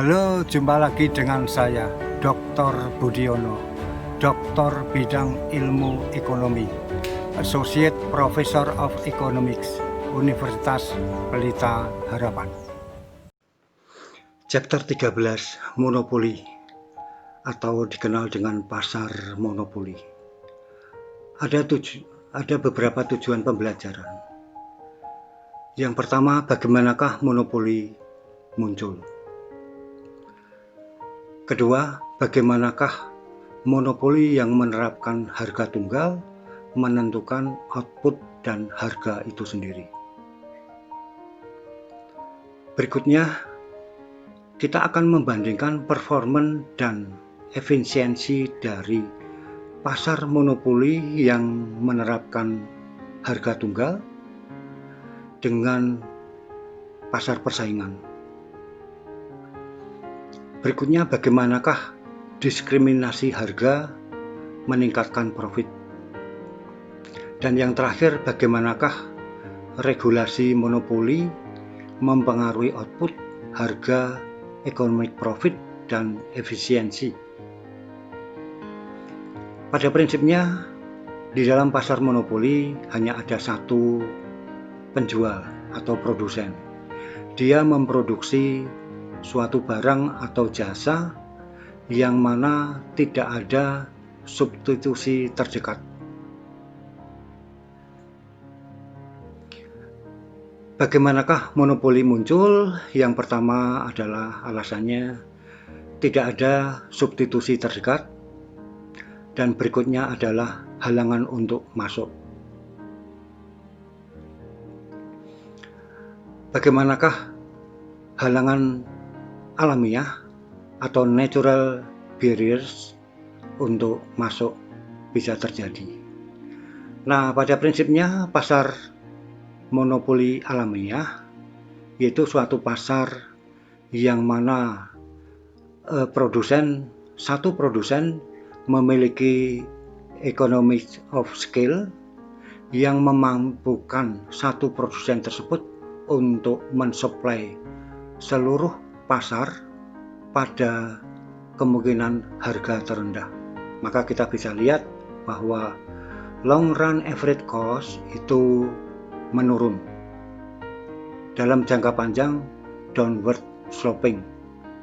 Halo, jumpa lagi dengan saya, Dr. Budiono, Doktor Bidang Ilmu Ekonomi, Associate Professor of Economics, Universitas Pelita Harapan. Chapter 13, Monopoli, atau dikenal dengan pasar monopoli. Ada beberapa tujuan pembelajaran. Yang pertama, bagaimanakah monopoli muncul? Kedua, bagaimanakah monopoli yang menerapkan harga tunggal menentukan output dan harga itu sendiri? Berikutnya, kita akan membandingkan performa dan efisiensi dari pasar monopoli yang menerapkan harga tunggal dengan pasar persaingan. Berikutnya, bagaimanakah diskriminasi harga meningkatkan profit? Dan yang terakhir, bagaimanakah regulasi monopoli mempengaruhi output, harga, economic profit, dan efisiensi? Pada prinsipnya, di dalam pasar monopoli hanya ada satu penjual atau produsen. Dia memproduksi suatu barang atau jasa yang mana tidak ada substitusi terdekat. Bagaimanakah monopoli muncul? Yang pertama adalah alasannya tidak ada substitusi terdekat, dan berikutnya adalah halangan untuk masuk. Bagaimanakah halangan alamiah atau natural barriers untuk masuk bisa terjadi? Nah, pada prinsipnya pasar monopoli alamiah yaitu suatu pasar yang mana satu produsen memiliki economies of scale yang memampukan satu produsen tersebut untuk mensuplai seluruh pasar pada kemungkinan harga terendah. Maka kita bisa lihat bahwa long run average cost itu menurun. Dalam jangka panjang, downward sloping.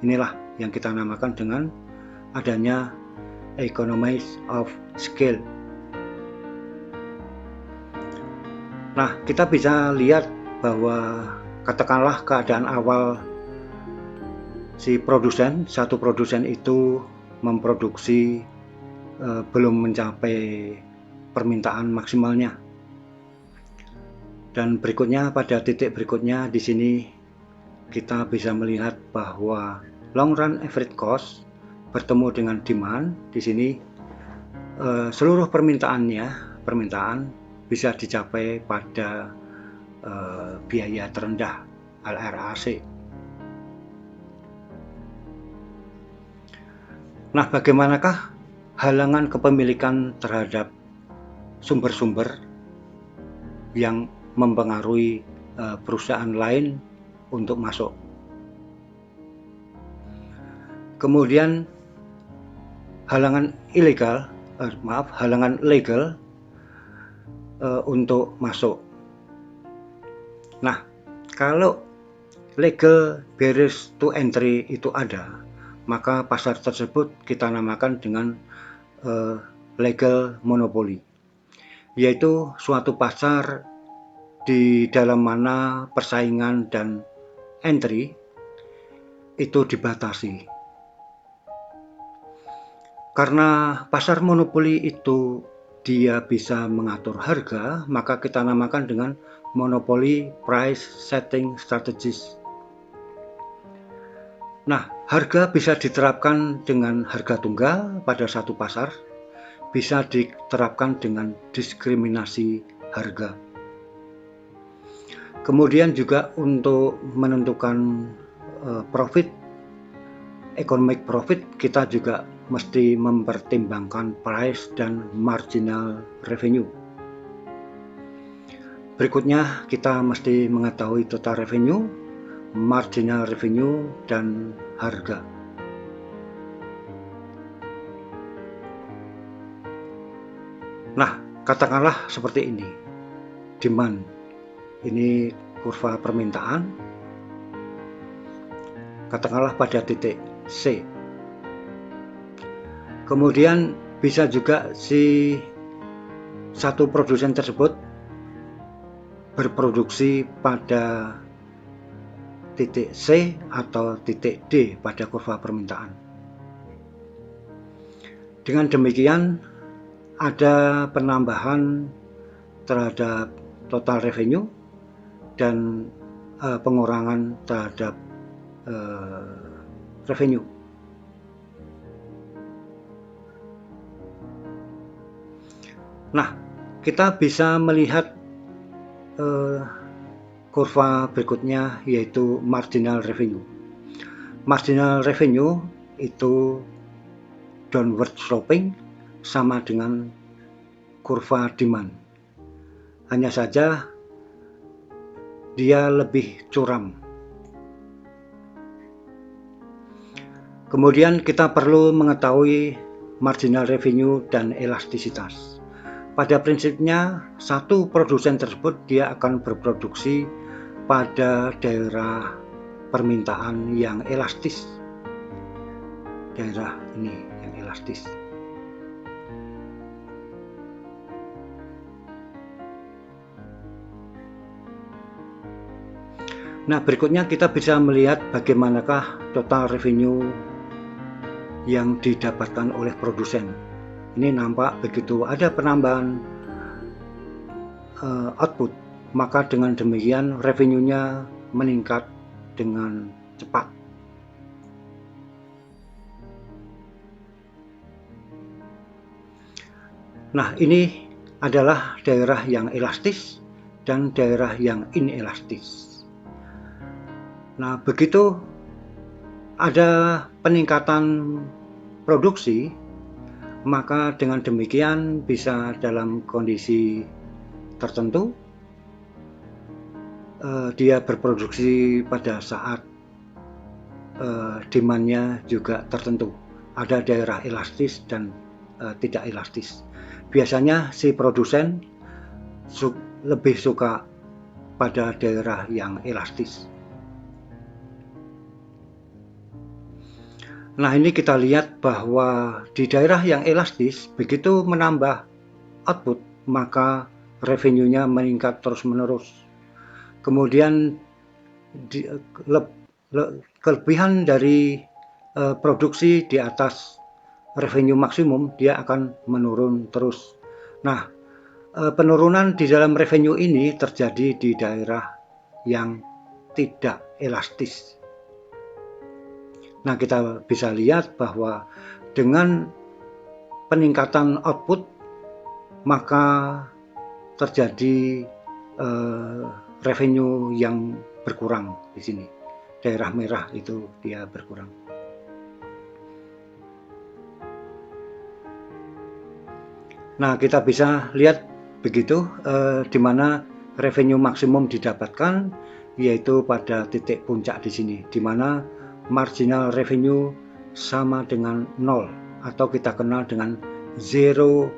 Inilah yang kita namakan dengan adanya economies of scale. Nah, kita bisa lihat bahwa katakanlah keadaan awal satu produsen itu memproduksi belum mencapai permintaan maksimalnya. Dan berikutnya, pada titik berikutnya di sini kita bisa melihat bahwa long run average cost bertemu dengan demand. Di sini seluruh permintaan bisa dicapai pada biaya terendah LRAC. Nah, bagaimanakah halangan kepemilikan terhadap sumber-sumber yang mempengaruhi perusahaan lain untuk masuk? Kemudian halangan legal untuk masuk. Nah, kalau legal barriers to entry itu ada, maka pasar tersebut kita namakan dengan legal monopoly, yaitu suatu pasar di dalam mana persaingan dan entry itu dibatasi. Karena pasar monopoli itu dia bisa mengatur harga, maka kita namakan dengan monopoly price setting strategies. Nah, harga bisa diterapkan dengan harga tunggal pada satu pasar, bisa diterapkan dengan diskriminasi harga. Kemudian juga untuk menentukan profit, economic profit, kita juga mesti mempertimbangkan price dan marginal revenue. Berikutnya, kita mesti mengetahui total revenue marginal revenue dan harga. Nah, katakanlah seperti ini. Demand, ini kurva permintaan. Katakanlah pada titik C. Kemudian bisa juga si satu produsen tersebut berproduksi pada titik C atau titik D pada kurva permintaan. Dengan demikian ada penambahan terhadap total revenue dan pengurangan terhadap revenue. Nah, kita bisa melihat kurva berikutnya, yaitu marginal revenue. Marginal revenue itu downward sloping, sama dengan kurva demand. Hanya saja dia lebih curam. Kemudian kita perlu mengetahui marginal revenue dan elastisitas. Pada prinsipnya, satu produsen tersebut dia akan berproduksi pada daerah permintaan yang elastis. Daerah ini yang elastis. Nah, berikutnya kita bisa melihat bagaimanakah total revenue yang didapatkan oleh produsen. Ini nampak begitu ada penambahan output, maka dengan demikian revenue-nya meningkat dengan cepat. Nah, ini adalah daerah yang elastis dan daerah yang inelastis. Nah, begitu ada peningkatan produksi, maka dengan demikian bisa dalam kondisi tertentu dia berproduksi pada saat demand-nya juga tertentu. Ada daerah elastis dan tidak elastis. Biasanya si produsen lebih suka pada daerah yang elastis. Nah, ini kita lihat bahwa di daerah yang elastis, begitu menambah output, maka revenue-nya meningkat terus-menerus. Kemudian kelebihan dari produksi di atas revenue maksimum, dia akan menurun terus. Nah, penurunan di dalam revenue ini terjadi di daerah yang tidak elastis. Nah, kita bisa lihat bahwa dengan peningkatan output, maka terjadi revenue yang berkurang di sini. Daerah merah itu dia berkurang. Nah, kita bisa lihat begitu di mana revenue maksimum didapatkan, yaitu pada titik puncak di sini, di mana marginal revenue sama dengan 0 atau kita kenal dengan zero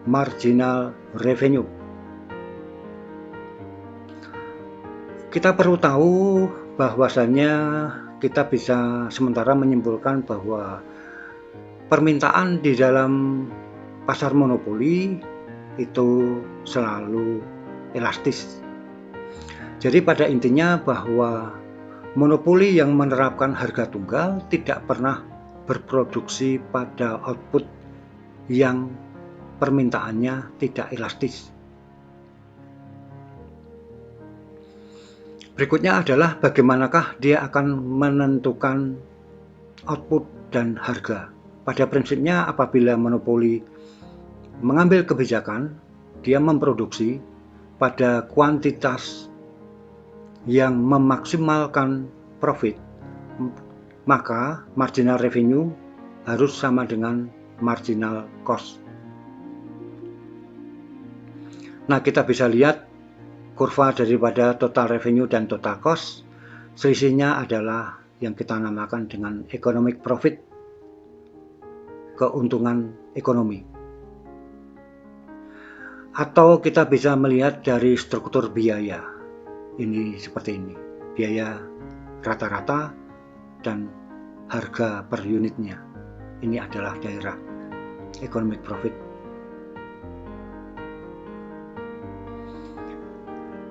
marginal revenue. Kita perlu tahu bahwasannya kita bisa sementara menyimpulkan bahwa permintaan di dalam pasar monopoli itu selalu elastis. Jadi pada intinya bahwa monopoli yang menerapkan harga tunggal tidak pernah berproduksi pada output yang permintaannya tidak elastis. Berikutnya adalah bagaimanakah dia akan menentukan output dan harga. Pada prinsipnya apabila monopoli mengambil kebijakan, dia memproduksi pada kuantitas yang memaksimalkan profit, maka marginal revenue harus sama dengan marginal cost. Nah, kita bisa lihat kurva daripada total revenue dan total cost. Selisihnya adalah yang kita namakan dengan economic profit, keuntungan ekonomi. Atau kita bisa melihat dari struktur biaya. Ini seperti ini. Biaya rata-rata dan harga per unitnya. Ini adalah daerah economic profit.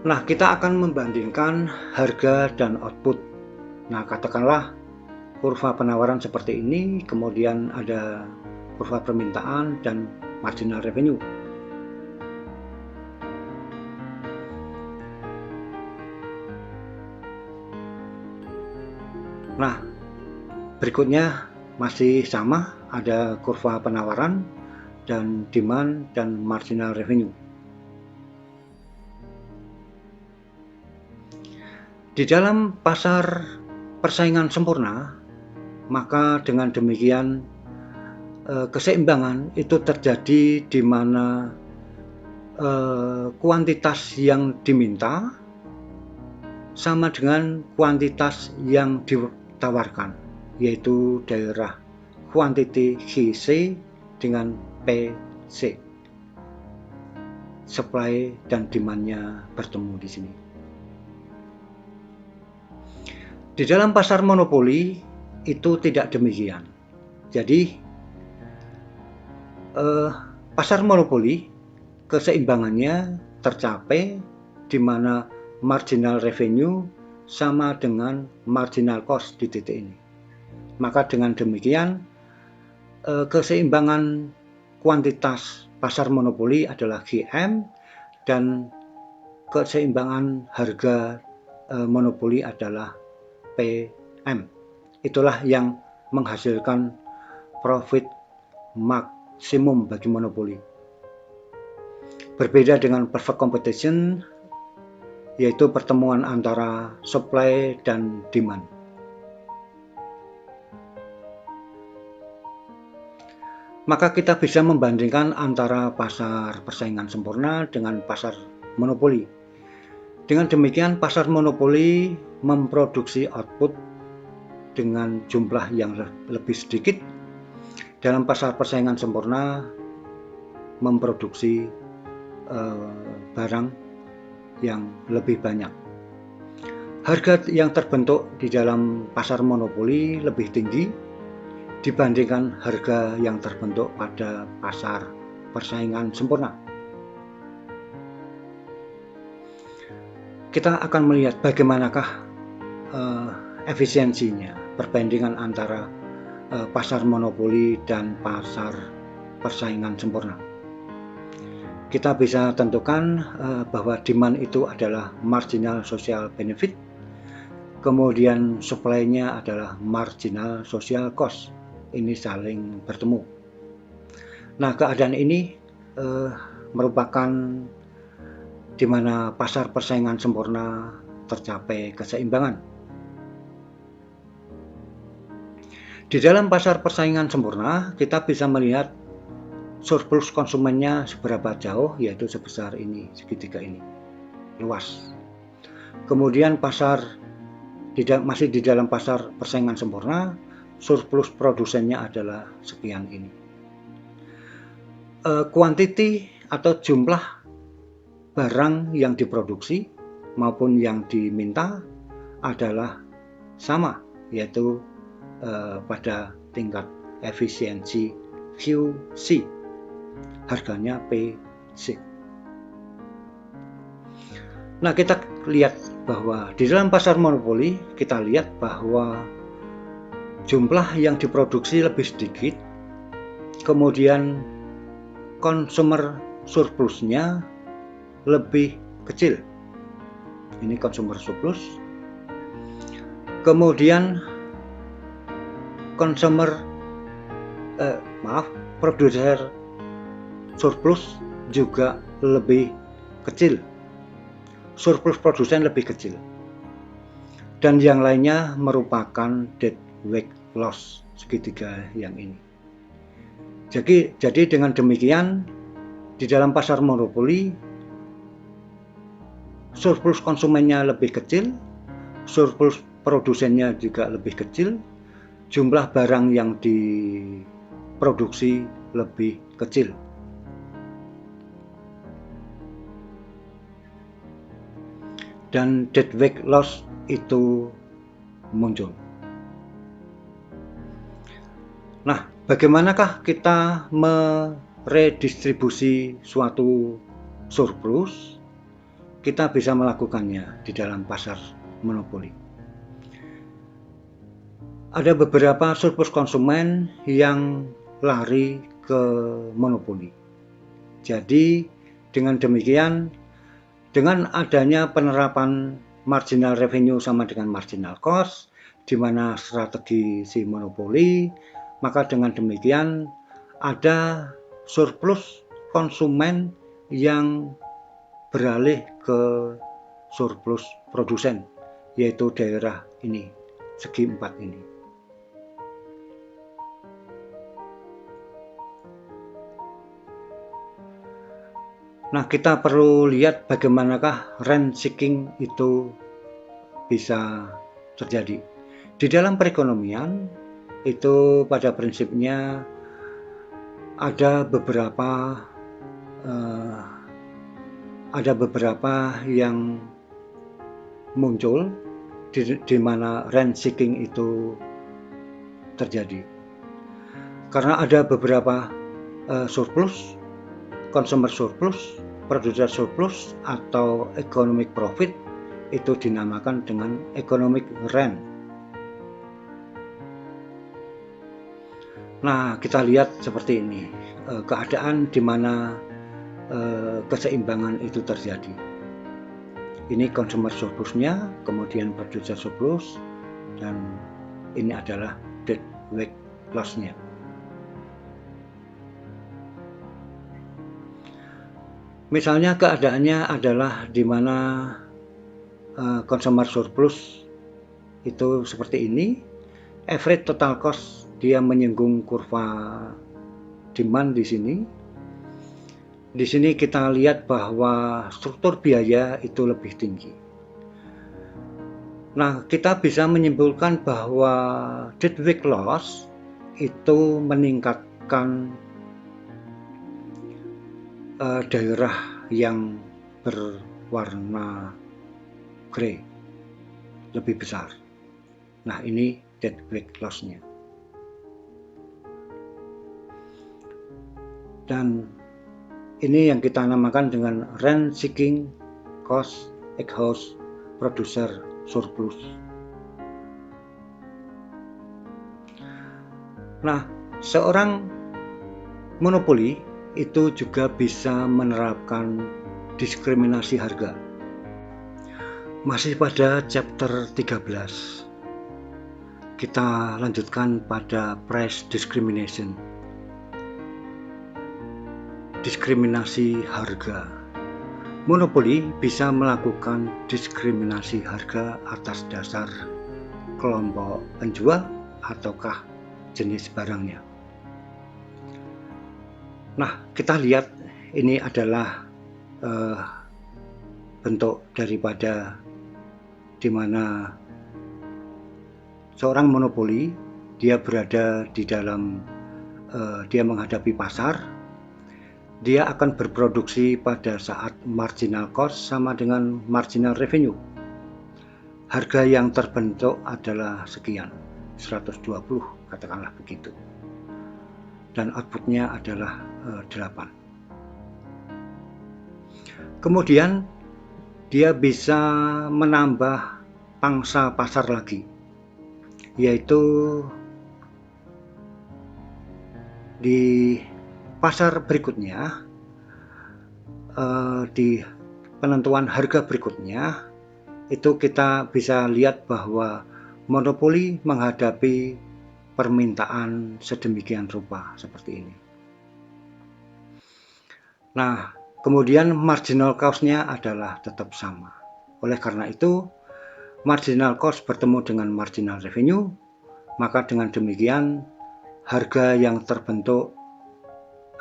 Nah, kita akan membandingkan harga dan output. Nah, katakanlah kurva penawaran seperti ini, kemudian ada kurva permintaan dan marginal revenue. Nah, berikutnya masih sama, ada kurva penawaran dan demand dan marginal revenue. Di dalam pasar persaingan sempurna, maka dengan demikian keseimbangan itu terjadi di mana kuantitas yang diminta sama dengan kuantitas yang ditawarkan, yaitu daerah quantity QC dengan PC. Supply dan demand-nya bertemu di sini. Di dalam pasar monopoli itu tidak demikian. Jadi pasar monopoli keseimbangannya tercapai di mana marginal revenue sama dengan marginal cost di titik ini. Maka dengan demikian keseimbangan kuantitas pasar monopoli adalah GM dan keseimbangan harga monopoli adalah PM. Itulah yang menghasilkan profit maksimum bagi monopoli. Berbeda dengan perfect competition, yaitu pertemuan antara supply dan demand. Maka kita bisa membandingkan antara pasar persaingan sempurna dengan pasar monopoli. Dengan demikian, pasar monopoli memproduksi output dengan jumlah yang lebih sedikit. Dalam pasar persaingan sempurna memproduksi barang yang lebih banyak. Harga yang terbentuk di dalam pasar monopoli lebih tinggi dibandingkan harga yang terbentuk pada pasar persaingan sempurna. Kita akan melihat bagaimanakah efisiensinya, perbandingan antara pasar monopoli dan pasar persaingan sempurna. Kita bisa tentukan bahwa demand itu adalah marginal social benefit, kemudian supply-nya adalah marginal social cost. Ini saling bertemu. Nah, keadaan ini merupakan di mana pasar persaingan sempurna tercapai keseimbangan. Di dalam pasar persaingan sempurna, kita bisa melihat surplus konsumennya seberapa jauh, yaitu sebesar ini, segitiga ini, luas. Kemudian masih di dalam pasar persaingan sempurna, surplus produsennya adalah sekian ini. Quantity atau jumlah barang yang diproduksi maupun yang diminta adalah sama, yaitu pada tingkat efisiensi QC, harganya PC. Nah, kita lihat bahwa di dalam pasar monopoli kita lihat bahwa jumlah yang diproduksi lebih sedikit, kemudian consumer surplusnya lebih kecil. Ini consumer surplus. Kemudian produser surplus juga lebih kecil. Surplus produsen lebih kecil. Dan yang lainnya merupakan deadweight loss, segitiga yang ini. Jadi dengan demikian di dalam pasar monopoli surplus konsumennya lebih kecil, surplus produsennya juga lebih kecil, jumlah barang yang diproduksi lebih kecil. Dan deadweight loss itu muncul. Nah, bagaimanakah kita meredistribusi suatu surplus? Kita bisa melakukannya di dalam pasar monopoli. Ada beberapa surplus konsumen yang lari ke monopoli. Jadi dengan demikian, dengan adanya penerapan marginal revenue sama dengan marginal cost, di mana strategi si monopoli, maka dengan demikian ada surplus konsumen yang beralih ke surplus produsen, yaitu daerah ini, segi 4 ini. Nah, kita perlu lihat bagaimanakah rent seeking itu bisa terjadi. Di dalam perekonomian itu pada prinsipnya ada beberapa yang muncul di mana rent seeking itu terjadi. Karena ada beberapa surplus, consumer surplus, producer surplus, atau economic profit, itu dinamakan dengan economic rent. Nah, kita lihat seperti ini, keadaan di mana keseimbangan itu terjadi. Ini consumer surplusnya, kemudian producer surplus, dan ini adalah deadweight loss-nya. Misalnya keadaannya adalah di mana consumer surplus itu seperti ini, average total cost dia menyinggung kurva demand di sini. Di sini kita lihat bahwa struktur biaya itu lebih tinggi. Nah, kita bisa menyimpulkan bahwa deadweight loss itu meningkatkan daerah yang berwarna grey lebih besar. Nah, ini deadweight loss-nya. Dan ini yang kita namakan dengan rent seeking cost equals producer surplus. Nah, seorang monopoli itu juga bisa menerapkan diskriminasi harga. Masih pada chapter 13. Kita lanjutkan pada price discrimination. Diskriminasi harga. Monopoli bisa melakukan diskriminasi harga atas dasar kelompok penjual ataukah jenis barangnya. Nah, kita lihat ini adalah bentuk daripada di mana seorang monopoli dia berada di dalam dia menghadapi pasar. Dia akan berproduksi pada saat marginal cost sama dengan marginal revenue. Harga yang terbentuk adalah sekian, 120 katakanlah begitu. Dan outputnya adalah 8. Kemudian dia bisa menambah pangsa pasar lagi, yaitu di pasar berikutnya, di penentuan harga berikutnya, itu kita bisa lihat bahwa monopoli menghadapi permintaan sedemikian rupa seperti ini. Nah, kemudian marginal cost-nya adalah tetap sama. Oleh karena itu, marginal cost bertemu dengan marginal revenue, maka dengan demikian harga yang terbentuk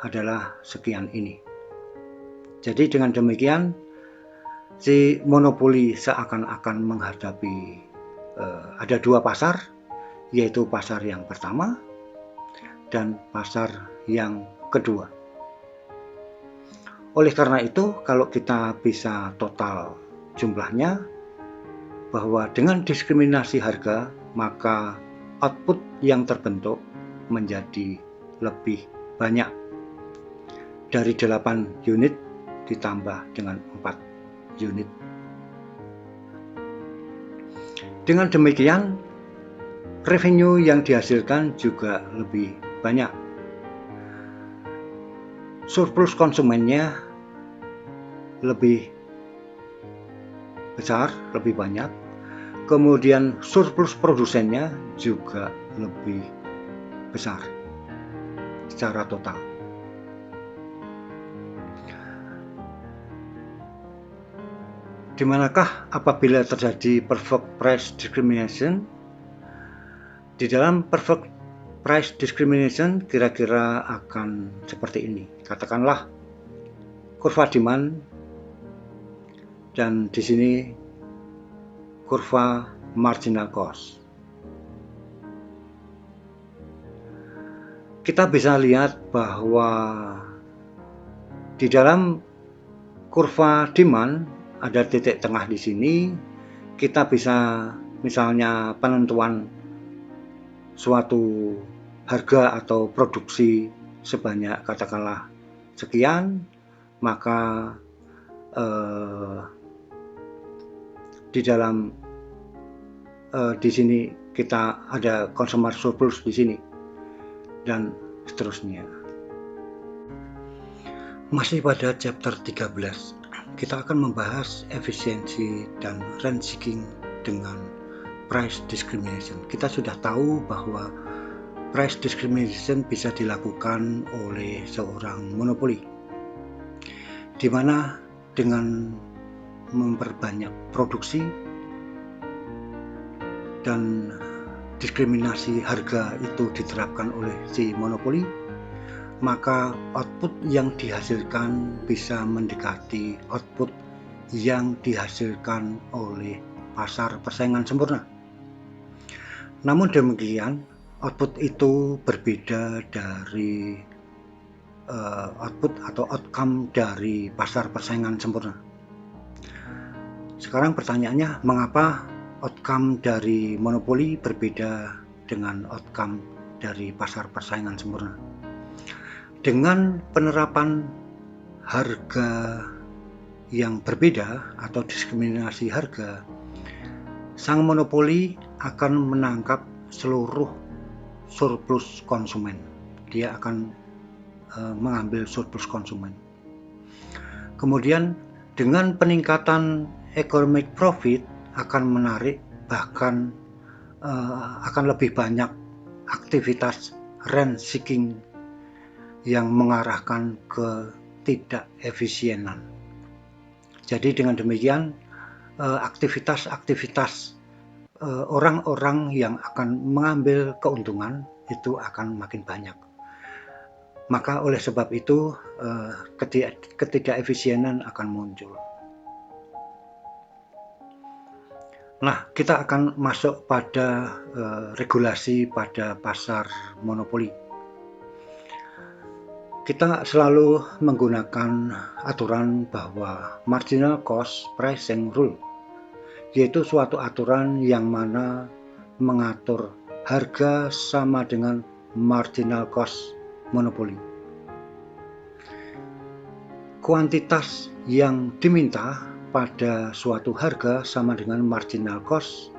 adalah sekian ini. Jadi dengan demikian si monopoli seakan-akan menghadapi ada dua pasar, yaitu pasar yang pertama dan pasar yang kedua. Oleh karena itu, kalau kita bisa total jumlahnya, bahwa dengan diskriminasi harga, maka output yang terbentuk menjadi lebih banyak. Dari 8 unit ditambah dengan 4 unit. Dengan demikian, revenue yang dihasilkan juga lebih banyak. Surplus konsumennya lebih besar, lebih banyak. Kemudian surplus produsennya juga lebih besar secara total. Dimanakah apabila terjadi perfect price discrimination? Di dalam perfect price discrimination kira-kira akan seperti ini. Katakanlah kurva demand dan di sini kurva marginal cost. Kita bisa lihat bahwa di dalam kurva demand ada titik tengah di sini. Kita bisa misalnya penentuan suatu harga atau produksi sebanyak katakanlah sekian, maka di dalam di sini kita ada consumer surplus di sini dan seterusnya. Masih pada chapter 13, kita akan membahas efisiensi dan rent seeking dengan price discrimination. Kita sudah tahu bahwa price discrimination bisa dilakukan oleh seorang monopoli, di mana dengan memperbanyak produksi dan diskriminasi harga itu diterapkan oleh si monopoli, maka output yang dihasilkan bisa mendekati output yang dihasilkan oleh pasar persaingan sempurna. Namun demikian, output itu berbeda dari output atau outcome dari pasar persaingan sempurna. Sekarang pertanyaannya, mengapa outcome dari monopoli berbeda dengan outcome dari pasar persaingan sempurna? Dengan penerapan harga yang berbeda atau diskriminasi harga, sang monopoli akan menangkap seluruh surplus konsumen. Dia akan mengambil surplus konsumen. Kemudian dengan peningkatan economic profit akan menarik bahkan akan lebih banyak aktivitas rent seeking yang mengarahkan ke tidak efisienan. Jadi dengan demikian aktivitas-aktivitas orang-orang yang akan mengambil keuntungan itu akan makin banyak. Maka oleh sebab itu ketidakefisienan akan muncul. Nah, kita akan masuk pada regulasi pada pasar monopoli. Kita selalu menggunakan aturan bahwa marginal cost pricing rule, yaitu suatu aturan yang mana mengatur harga sama dengan marginal cost monopoli. Kuantitas yang diminta pada suatu harga sama dengan marginal cost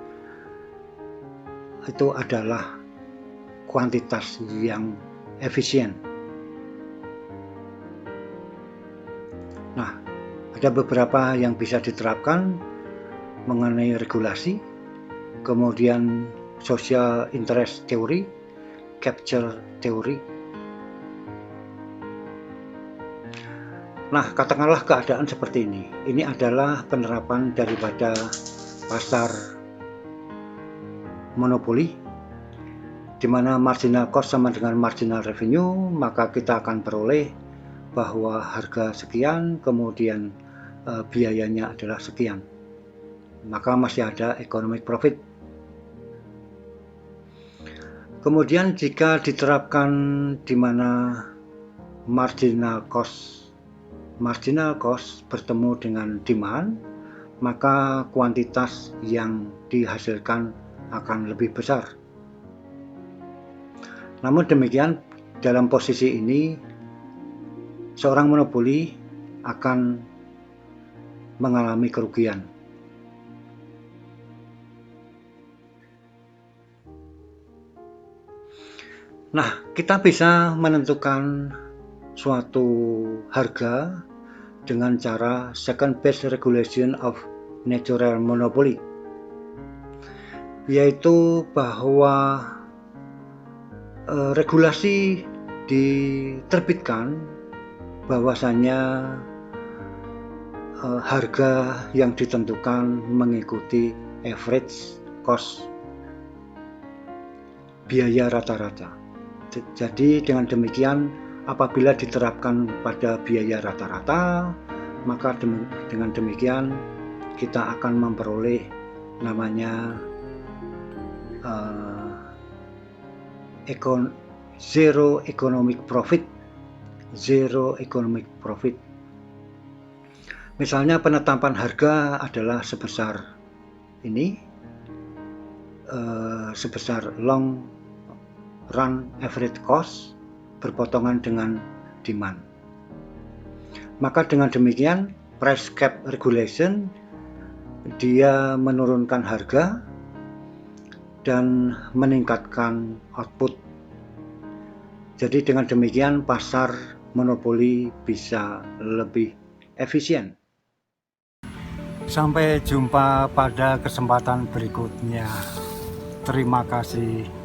itu adalah kuantitas yang efisien. Nah, ada beberapa yang bisa diterapkan mengenai regulasi, kemudian social interest theory, capture theory. Nah, katakanlah keadaan seperti ini. Ini adalah penerapan daripada pasar monopoli, di mana marginal cost sama dengan marginal revenue, maka kita akan peroleh bahwa harga sekian, kemudian biayanya adalah sekian. Maka masih ada economic profit. Kemudian jika diterapkan di mana marginal cost bertemu dengan demand, maka kuantitas yang dihasilkan akan lebih besar. Namun demikian, dalam posisi ini seorang monopoli akan mengalami kerugian. Nah, kita bisa menentukan suatu harga dengan cara second best regulation of natural monopoly, yaitu bahwa regulasi diterbitkan bahwasanya harga yang ditentukan mengikuti average cost, biaya rata-rata. Jadi dengan demikian, apabila diterapkan pada biaya rata-rata, maka dengan demikian kita akan memperoleh namanya zero economic profit. Misalnya penetapan harga adalah sebesar ini, sebesar long run average cost berpotongan dengan demand. Maka dengan demikian price cap regulation dia menurunkan harga dan meningkatkan output. Jadi dengan demikian pasar monopoli bisa lebih efisien. Sampai jumpa pada kesempatan berikutnya. Terima kasih.